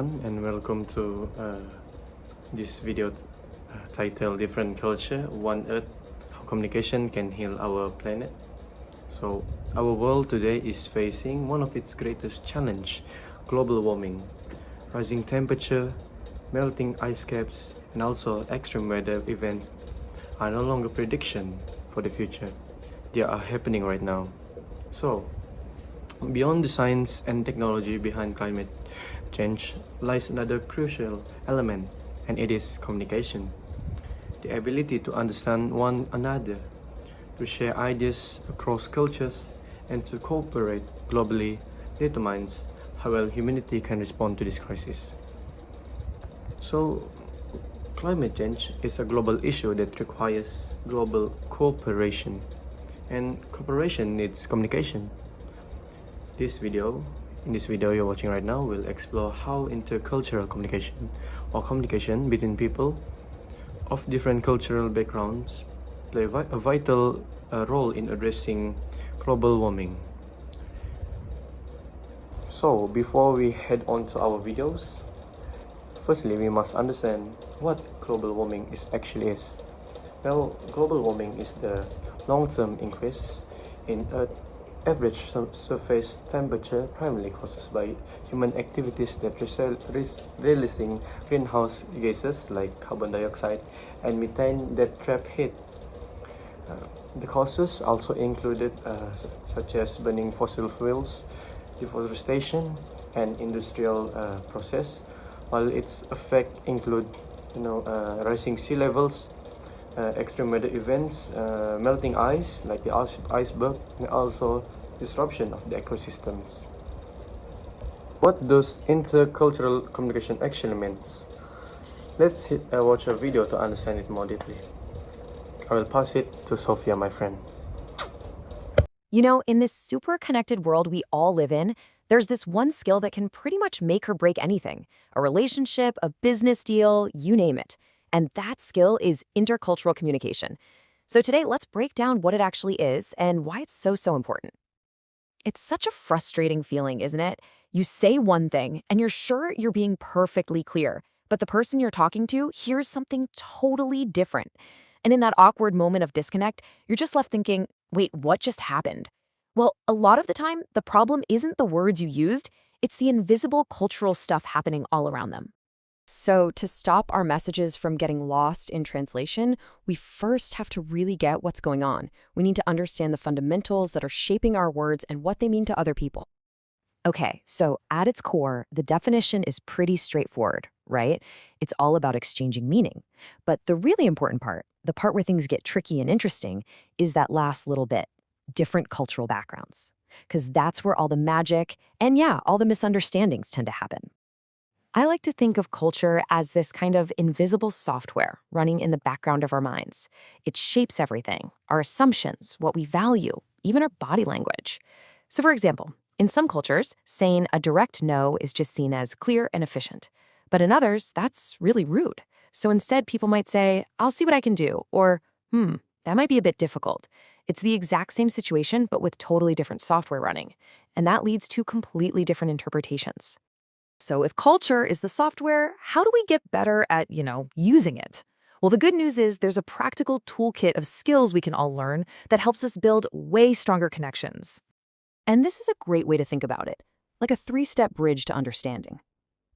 everyone, and welcome to this video titled Different Culture, One Earth, How Communication Can Heal Our Planet. So, our world today is facing one of its greatest challenge, global warming. Rising temperature, melting ice caps, and also extreme weather events are no longer prediction for the future. They are happening right now. So, beyond the science and technology behind climate change lies another crucial element, and it is communication. The ability to understand one another, to share ideas across cultures, and to cooperate globally determines how well humanity can respond to this crisis. So, climate change is a global issue that requires global cooperation, and cooperation needs communication. In this video you're watching right now, will explore how intercultural communication or communication between people of different cultural backgrounds play a vital role in addressing global warming. So before we head on to our videos, firstly we must understand what global warming actually is. Well, global warming is the long-term increase in Earth average surface temperature primarily caused by human activities that releasing greenhouse gases like carbon dioxide and methane that trap heat. The causes also included such as burning fossil fuels, deforestation, and industrial process, while its effects include rising sea levels, extreme weather events, melting ice like the iceberg, and also disruption of the ecosystems. What does intercultural communication actually means? Let's watch a video to understand it more deeply. I will pass it to Sophia, my friend. You know, in this super connected world we all live in, there's this one skill that can pretty much make or break anything. A relationship, a business deal, you name it. And that skill is intercultural communication. So today, let's break down what it actually is and why it's so important. It's such a frustrating feeling, isn't it? You say one thing, and you're sure you're being perfectly clear, but the person you're talking to hears something totally different. And in that awkward moment of disconnect, you're just left thinking, wait, what just happened? Well, a lot of the time, the problem isn't the words you used, it's the invisible cultural stuff happening all around them. So to stop our messages from getting lost in translation, we first have to really get what's going on. We need to understand the fundamentals that are shaping our words and what they mean to other people. Okay, so at its core, the definition is pretty straightforward, right? It's all about exchanging meaning. But the really important part, the part where things get tricky and interesting, is that last little bit, different cultural backgrounds. Because that's where all the magic and all the misunderstandings tend to happen. I like to think of culture as this kind of invisible software running in the background of our minds. It shapes everything, our assumptions, what we value, even our body language. So for example, in some cultures, saying a direct no is just seen as clear and efficient. But in others, that's really rude. So instead, people might say, I'll see what I can do, or, that might be a bit difficult. It's the exact same situation, but with totally different software running. And that leads to completely different interpretations. So if culture is the software, how do we get better at, using it? Well, the good news is there's a practical toolkit of skills we can all learn that helps us build way stronger connections. And this is a great way to think about it, like a 3-step bridge to understanding.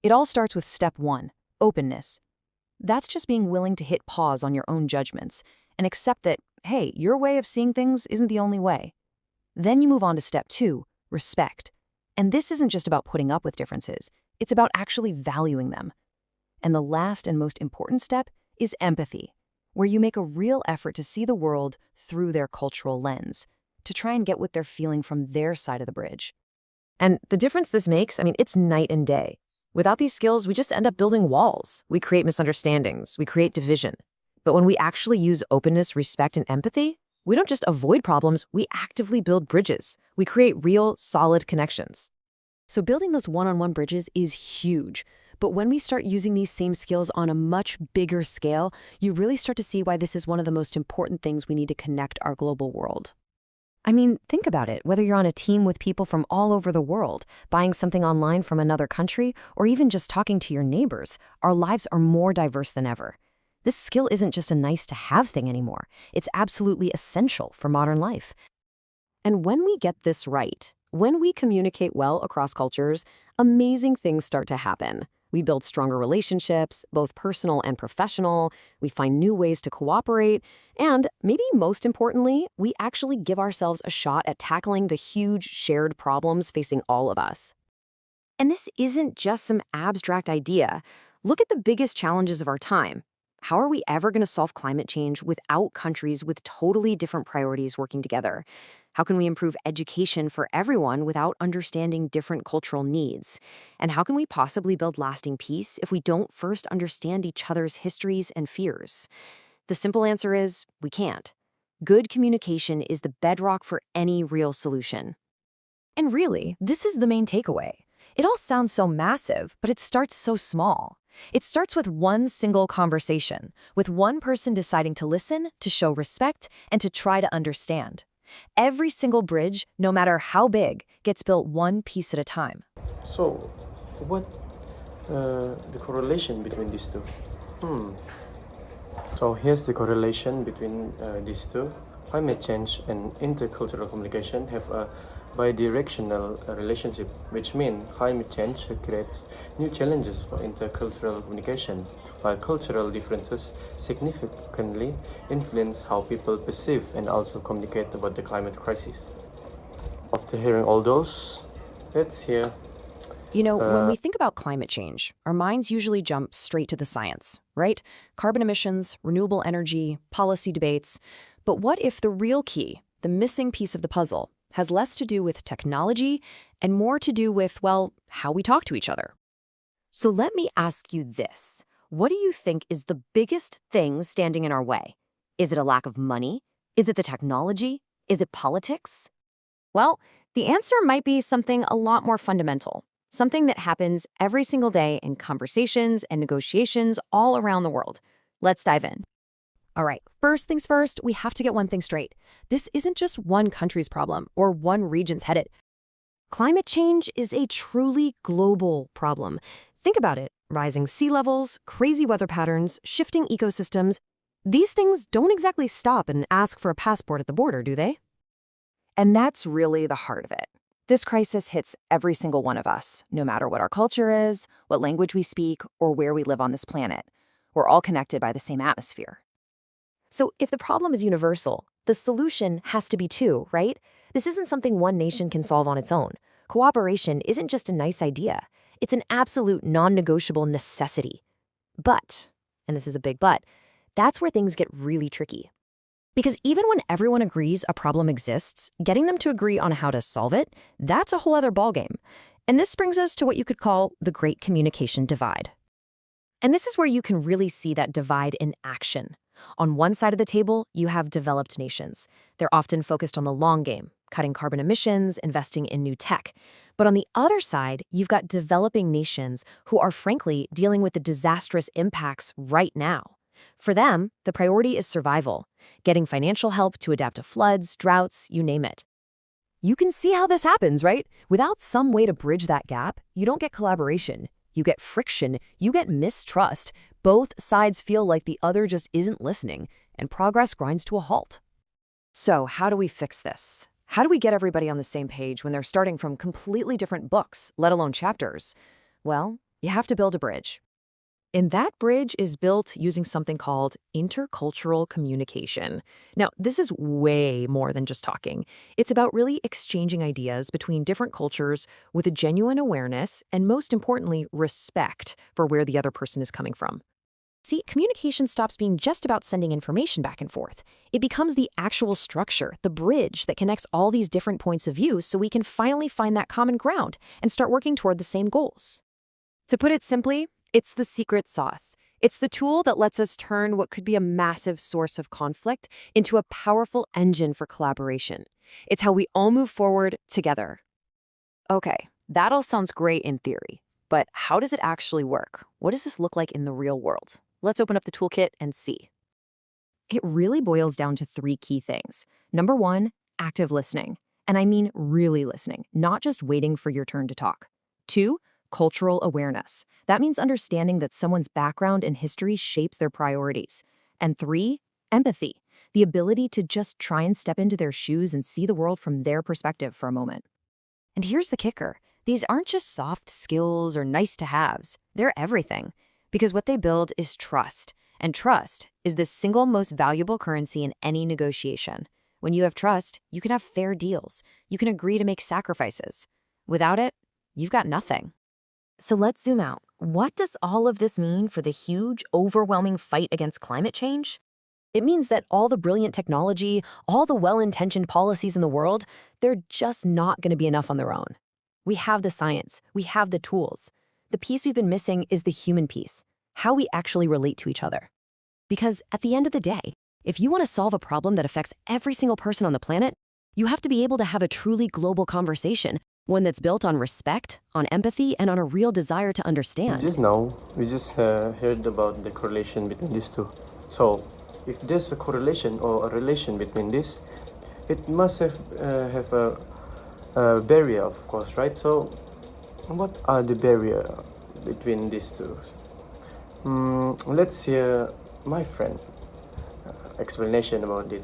It all starts with step 1, openness. That's just being willing to hit pause on your own judgments and accept that, hey, your way of seeing things isn't the only way. Then you move on to step 2, respect. And this isn't just about putting up with differences. It's about actually valuing them. And the last and most important step is empathy, where you make a real effort to see the world through their cultural lens, to try and get what they're feeling from their side of the bridge. And the difference this makes, it's night and day. Without these skills, we just end up building walls. We create misunderstandings. We create division. But when we actually use openness, respect, and empathy, we don't just avoid problems, we actively build bridges. We create real, solid connections. So building those one-on-one bridges is huge. But when we start using these same skills on a much bigger scale, you really start to see why this is one of the most important things we need to connect our global world. I mean, think about it. Whether you're on a team with people from all over the world, buying something online from another country, or even just talking to your neighbors, our lives are more diverse than ever. This skill isn't just a nice to have thing anymore. It's absolutely essential for modern life. And when we get this right, when we communicate well across cultures, amazing things start to happen. We build stronger relationships, both personal and professional. We find new ways to cooperate. And maybe most importantly, we actually give ourselves a shot at tackling the huge shared problems facing all of us. And this isn't just some abstract idea. Look at the biggest challenges of our time. How are we ever going to solve climate change without countries with totally different priorities working together? How can we improve education for everyone without understanding different cultural needs? And how can we possibly build lasting peace if we don't first understand each other's histories and fears? The simple answer is we can't. Good communication is the bedrock for any real solution. And really, this is the main takeaway. It all sounds so massive, but it starts so small. It starts with one single conversation, with one person deciding to listen, to show respect, and to try to understand. Every single bridge, no matter how big, gets built one piece at a time. So, what the correlation between these two? So here's the correlation between these two. Climate change and intercultural communication have a bidirectional relationship, which means climate change creates new challenges for intercultural communication, while cultural differences significantly influence how people perceive and also communicate about the climate crisis. After hearing all those, let's hear. When we think about climate change, our minds usually jump straight to the science, right? Carbon emissions, renewable energy, policy debates. But what if the real key, the missing piece of the puzzle, has less to do with technology and more to do with, well, how we talk to each other? So let me ask you this. What do you think is the biggest thing standing in our way? Is it a lack of money? Is it the technology? Is it politics? Well, the answer might be something a lot more fundamental, something that happens every single day in conversations and negotiations all around the world. Let's dive in. All right, first things first, we have to get one thing straight. This isn't just one country's problem or one region's headed. Climate change is a truly global problem. Think about it. Rising sea levels, crazy weather patterns, shifting ecosystems. These things don't exactly stop and ask for a passport at the border, do they? And that's really the heart of it. This crisis hits every single one of us, no matter what our culture is, what language we speak, or where we live on this planet. We're all connected by the same atmosphere. So if the problem is universal, the solution has to be too, right? This isn't something one nation can solve on its own. Cooperation isn't just a nice idea. It's an absolute non-negotiable necessity. But, and this is a big but, that's where things get really tricky. Because even when everyone agrees a problem exists, getting them to agree on how to solve it, that's a whole other ballgame. And this brings us to what you could call the Great Communication Divide. And this is where you can really see that divide in action. On one side of the table, you have developed nations. They're often focused on the long game, cutting carbon emissions, investing in new tech. But on the other side, you've got developing nations who are frankly dealing with the disastrous impacts right now. For them, the priority is survival, getting financial help to adapt to floods, droughts, you name it. You can see how this happens, right? Without some way to bridge that gap, you don't get collaboration. You get friction, you get mistrust. Both sides feel like the other just isn't listening, and progress grinds to a halt. So how do we fix this? How do we get everybody on the same page when they're starting from completely different books, let alone chapters? Well, you have to build a bridge. And that bridge is built using something called intercultural communication. Now, this is way more than just talking. It's about really exchanging ideas between different cultures with a genuine awareness and, most importantly, respect for where the other person is coming from. See, communication stops being just about sending information back and forth. It becomes the actual structure, the bridge that connects all these different points of view so we can finally find that common ground and start working toward the same goals. To put it simply, it's the secret sauce. It's the tool that lets us turn what could be a massive source of conflict into a powerful engine for collaboration. It's how we all move forward together. Okay, that all sounds great in theory, but how does it actually work? What does this look like in the real world? Let's open up the toolkit and see. It really boils down to three key things. Number one, active listening. And I mean really listening, not just waiting for your turn to talk. 2, cultural awareness. That means understanding that someone's background and history shapes their priorities. And 3, empathy, the ability to just try and step into their shoes and see the world from their perspective for a moment. And here's the kicker. These aren't just soft skills or nice to haves. They're everything. Because what they build is trust. And trust is the single most valuable currency in any negotiation. When you have trust, you can have fair deals. You can agree to make sacrifices. Without it, you've got nothing. So let's zoom out. What does all of this mean for the huge, overwhelming fight against climate change? It means that all the brilliant technology, all the well-intentioned policies in the world, they're just not going to be enough on their own. We have the science, we have the tools. The piece we've been missing is the human piece, how we actually relate to each other. Because at the end of the day, if you want to solve a problem that affects every single person on the planet, you have to be able to have a truly global conversation, one that's built on respect, on empathy, and on a real desire to understand. Just now, we just heard about the correlation between these two. So, if there's a correlation or a relation between this, it must have a barrier, of course, right? So, what are the barrier between these two? Let's hear my friend explanation about it.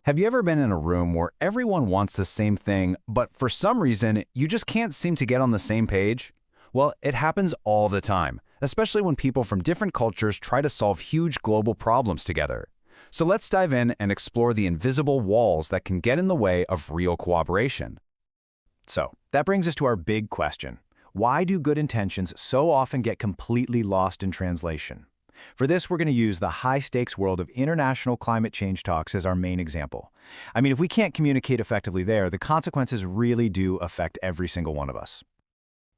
Have you ever been in a room where everyone wants the same thing, but for some reason, you just can't seem to get on the same page? Well, it happens all the time, especially when people from different cultures try to solve huge global problems together. So let's dive in and explore the invisible walls that can get in the way of real cooperation. So, that brings us to our big question. Why do good intentions so often get completely lost in translation? For this, we're going to use the high-stakes world of international climate change talks as our main example. I mean, if we can't communicate effectively there, the consequences really do affect every single one of us.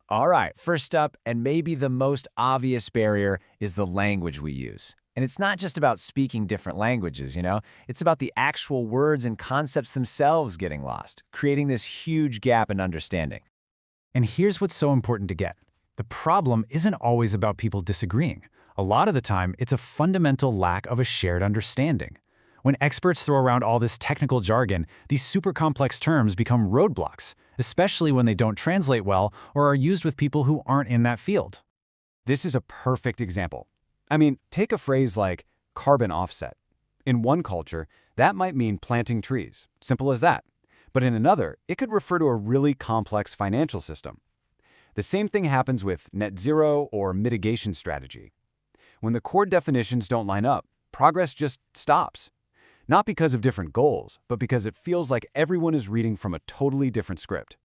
All right, first up, and maybe the most obvious barrier, is the language we use. And it's not just about speaking different languages, It's about the actual words and concepts themselves getting lost, creating this huge gap in understanding. And here's what's so important to get. The problem isn't always about people disagreeing. A lot of the time, it's a fundamental lack of a shared understanding. When experts throw around all this technical jargon, these super complex terms become roadblocks, especially when they don't translate well or are used with people who aren't in that field. This is a perfect example. I mean, take a phrase like carbon offset. In one culture, that might mean planting trees, simple as that. But in another, it could refer to a really complex financial system. The same thing happens with net zero or mitigation strategy. When the core definitions don't line up, progress just stops. Not because of different goals, but because it feels like everyone is reading from a totally different script.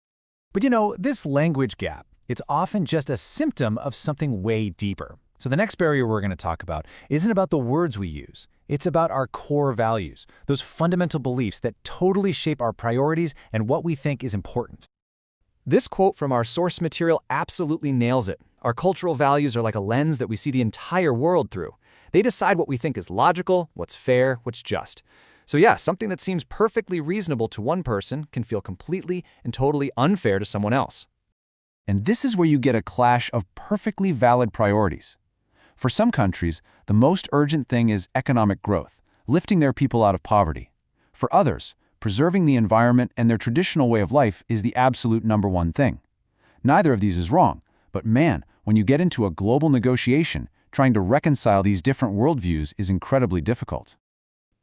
But this language gap, it's often just a symptom of something way deeper. So the next barrier we're going to talk about isn't about the words we use. It's about our core values, those fundamental beliefs that totally shape our priorities and what we think is important. This quote from our source material absolutely nails it. Our cultural values are like a lens that we see the entire world through. They decide what we think is logical, what's fair, what's just. So yeah, something that seems perfectly reasonable to one person can feel completely and totally unfair to someone else. And this is where you get a clash of perfectly valid priorities. For some countries, the most urgent thing is economic growth, lifting their people out of poverty. For others, preserving the environment and their traditional way of life is the absolute #1 thing. Neither of these is wrong, but man, when you get into a global negotiation, trying to reconcile these different worldviews is incredibly difficult.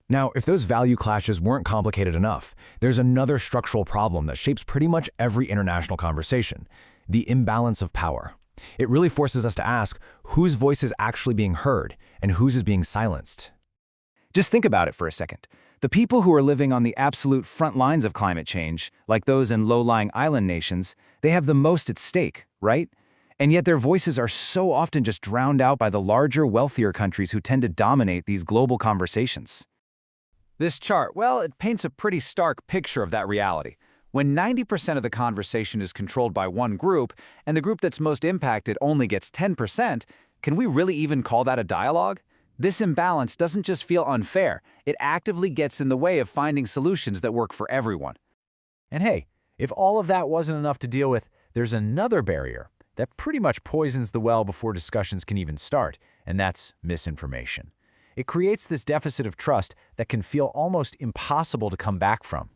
Now, if those value clashes weren't complicated enough, there's another structural problem that shapes pretty much every international conversation: the imbalance of power. It really forces us to ask whose voice is actually being heard and whose is being silenced. Just think about it for a second. The people who are living on the absolute front lines of climate change, like those in low-lying island nations, they have the most at stake, right? And yet their voices are so often just drowned out by the larger, wealthier countries who tend to dominate these global conversations. This chart, well, it paints a pretty stark picture of that reality. When 90% of the conversation is controlled by one group, and the group that's most impacted only gets 10%, can we really even call that a dialogue? This imbalance doesn't just feel unfair, it actively gets in the way of finding solutions that work for everyone. And hey, if all of that wasn't enough to deal with, there's another barrier that pretty much poisons the well before discussions can even start, and that's misinformation. It creates this deficit of trust that can feel almost impossible to come back from.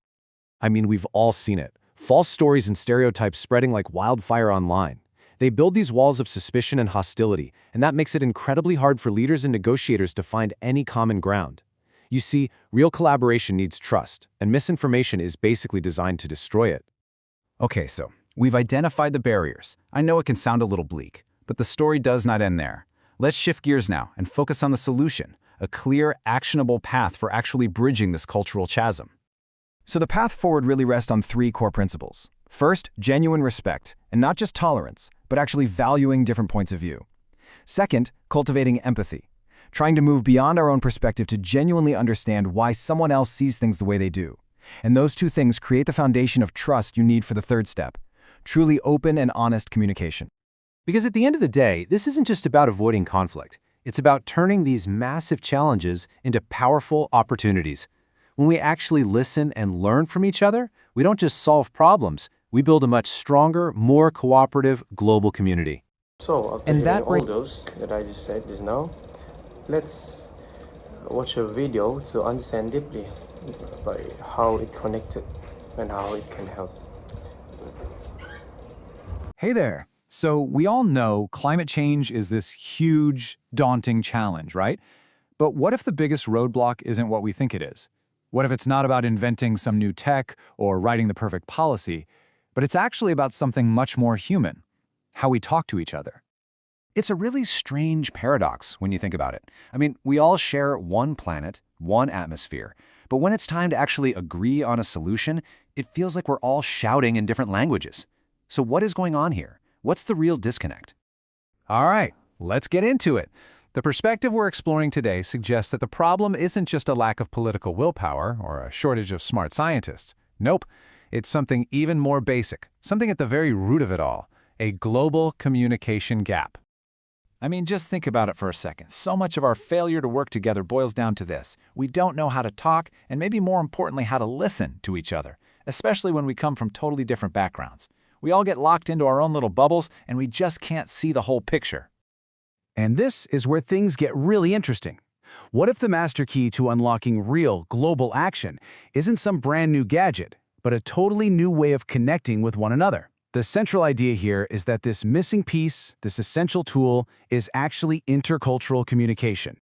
I mean, we've all seen it. False stories and stereotypes spreading like wildfire online. They build these walls of suspicion and hostility, and that makes it incredibly hard for leaders and negotiators to find any common ground. You see, real collaboration needs trust, and misinformation is basically designed to destroy it. Okay, so we've identified the barriers. I know it can sound a little bleak, but the story does not end there. Let's shift gears now and focus on the solution, a clear, actionable path for actually bridging this cultural chasm. So the path forward really rests on 3 core principles. First, genuine respect, and not just tolerance, but actually valuing different points of view. Second, cultivating empathy, trying to move beyond our own perspective to genuinely understand why someone else sees things the way they do. And those 2 things create the foundation of trust you need for the third step, truly open and honest communication. Because at the end of the day, this isn't just about avoiding conflict. It's about turning these massive challenges into powerful opportunities. When we actually listen and learn from each other, we don't just solve problems, we build a much stronger, more cooperative global community. So, after And hearing that all those that I just said just now, let's watch a video to understand deeply by how it connected and how it can help. Hey there. So we all know climate change is this huge, daunting challenge, right? But what if the biggest roadblock isn't what we think it is? What if it's not about inventing some new tech or writing the perfect policy, but it's actually about something much more human, how we talk to each other? It's a really strange paradox when you think about it. I mean, we all share one planet, one atmosphere, but when it's time to actually agree on a solution, it feels like we're all shouting in different languages. So what is going on here? What's the real disconnect? All right, let's get into it. The perspective we're exploring today suggests that the problem isn't just a lack of political willpower or a shortage of smart scientists. Nope, it's something even more basic, something at the very root of it all, a global communication gap. I mean, just think about it for a second. So much of our failure to work together boils down to this. We don't know how to talk, and maybe more importantly, how to listen to each other, especially when we come from totally different backgrounds. We all get locked into our own little bubbles, and we just can't see the whole picture. And this is where things get really interesting. What if the master key to unlocking real, global action isn't some brand new gadget, but a totally new way of connecting with one another? The central idea here is that this missing piece, this essential tool, is actually intercultural communication.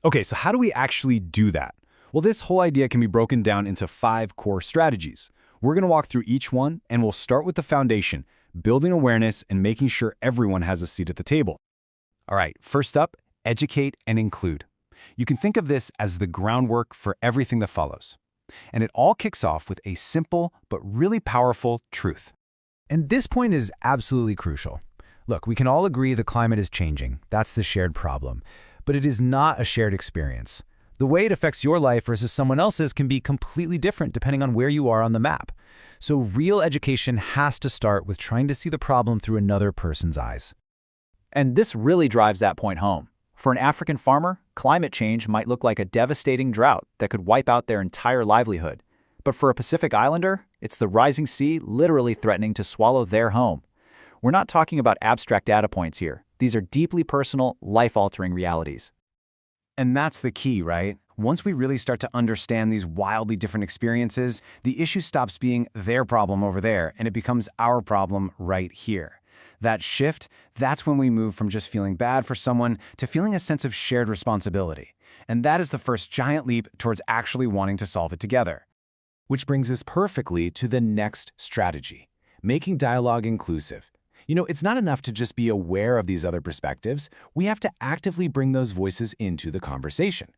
Okay, so how do we actually do that? Well, this whole idea can be broken down into 5 core strategies. We're going to walk through each one, and we'll start with the foundation, building awareness and making sure everyone has a seat at the table. All right, first up, educate and include. You can think of this as the groundwork for everything that follows. And it all kicks off with a simple but really powerful truth. And this point is absolutely crucial. Look, we can all agree the climate is changing. That's the shared problem. But it is not a shared experience. The way it affects your life versus someone else's can be completely different depending on where you are on the map. So real education has to start with trying to see the problem through another person's eyes. And this really drives that point home. For an African farmer, climate change might look like a devastating drought that could wipe out their entire livelihood. But for a Pacific Islander, it's the rising sea literally threatening to swallow their home. We're not talking about abstract data points here. These are deeply personal, life-altering realities. And that's the key, right? Once we really start to understand these wildly different experiences, the issue stops being their problem over there, and it becomes our problem right here. That shift, that's when we move from just feeling bad for someone to feeling a sense of shared responsibility. And that is the first giant leap towards actually wanting to solve it together. Which brings us perfectly to the next strategy, making dialogue inclusive. You know, it's not enough to just be aware of these other perspectives. We have to actively bring those voices into the conversation.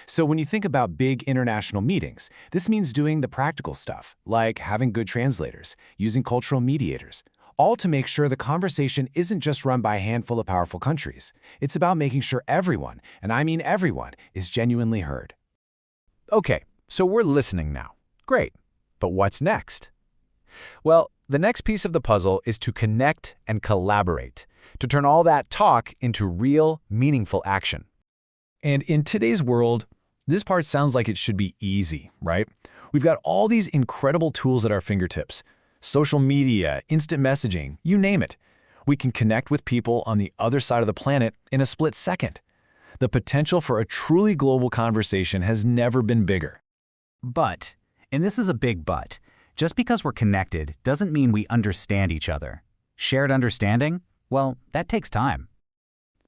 So when you think about big international meetings, this means doing the practical stuff, like having good translators, using cultural mediators, all to make sure the conversation isn't just run by a handful of powerful countries. It's about making sure everyone, and I mean everyone, is genuinely heard. Okay, so we're listening now. Great. But what's next? Well, the next piece of the puzzle is to connect and collaborate, to turn all that talk into real, meaningful action. And in today's world, this part sounds like it should be easy, right? We've got all these incredible tools at our fingertips. Social media, instant messaging, you name it. We can connect with people on the other side of the planet in a split second. The potential for a truly global conversation has never been bigger. But, and this is a big but, just because we're connected doesn't mean we understand each other. Shared understanding? Well, that takes time.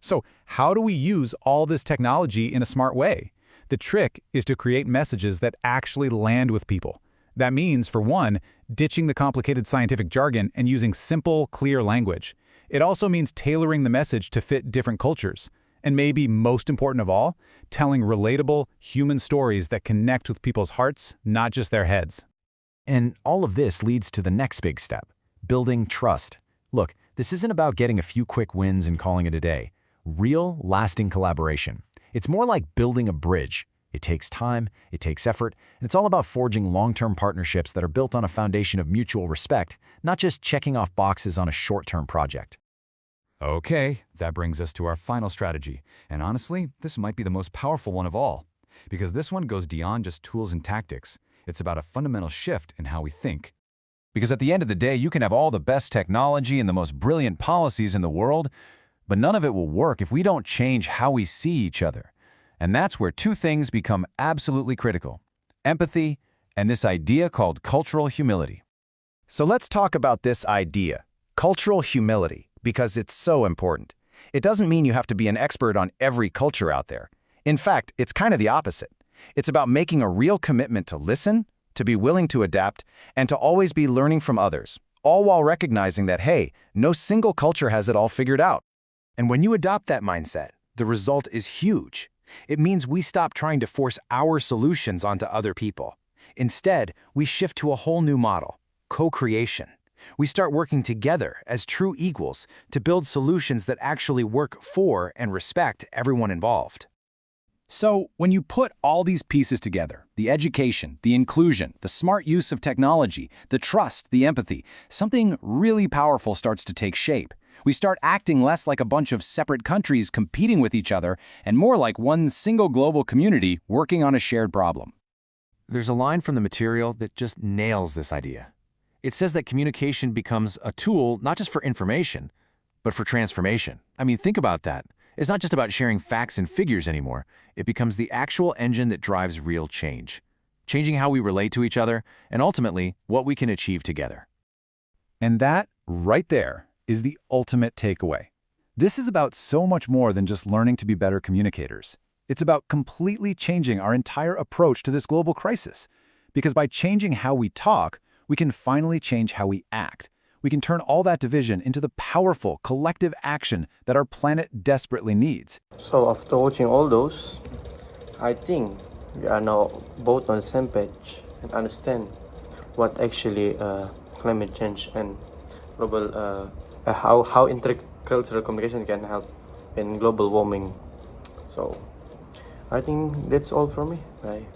So how do we use all this technology in a smart way? The trick is to create messages that actually land with people. That means, for one, ditching the complicated scientific jargon and using simple, clear language. It also means tailoring the message to fit different cultures. And maybe most important of all, telling relatable, human stories that connect with people's hearts, not just their heads. And all of this leads to the next big step, building trust. Look, this isn't about getting a few quick wins and calling it a day. Real, lasting collaboration. It's more like building a bridge. It takes time, it takes effort, and it's all about forging long-term partnerships that are built on a foundation of mutual respect, not just checking off boxes on a short-term project. Okay, that brings us to our final strategy. And honestly, this might be the most powerful one of all. Because this one goes beyond just tools and tactics. It's about a fundamental shift in how we think. Because at the end of the day, you can have all the best technology and the most brilliant policies in the world, but none of it will work if we don't change how we see each other. And that's where two things become absolutely critical: empathy and this idea called cultural humility. So let's talk about this idea, cultural humility, because it's so important. It doesn't mean you have to be an expert on every culture out there. In fact, it's kind of the opposite. It's about making a real commitment to listen, to be willing to adapt, and to always be learning from others, all while recognizing that, hey, no single culture has it all figured out. And when you adopt that mindset, the result is huge. It means we stop trying to force our solutions onto other people. Instead, we shift to a whole new model, co-creation. We start working together as true equals to build solutions that actually work for and respect everyone involved. So when you put all these pieces together, the education, the inclusion, the smart use of technology, the trust, the empathy, something really powerful starts to take shape. We start acting less like a bunch of separate countries competing with each other and more like one single global community working on a shared problem. There's a line from the material that just nails this idea. It says that communication becomes a tool not just for information, but for transformation. I mean, think about that. It's not just about sharing facts and figures anymore. It becomes the actual engine that drives real change, changing how we relate to each other and ultimately what we can achieve together. And that, right there, is the ultimate takeaway. This is about so much more than just learning to be better communicators. It's about completely changing our entire approach to this global crisis. Because by changing how we talk, we can finally change how we act. We can turn all that division into the powerful collective action that our planet desperately needs. So after watching all those, I think we are now both on the same page and understand what actually climate change and global how intercultural communication can help in global warming. So I think that's all from me. Bye.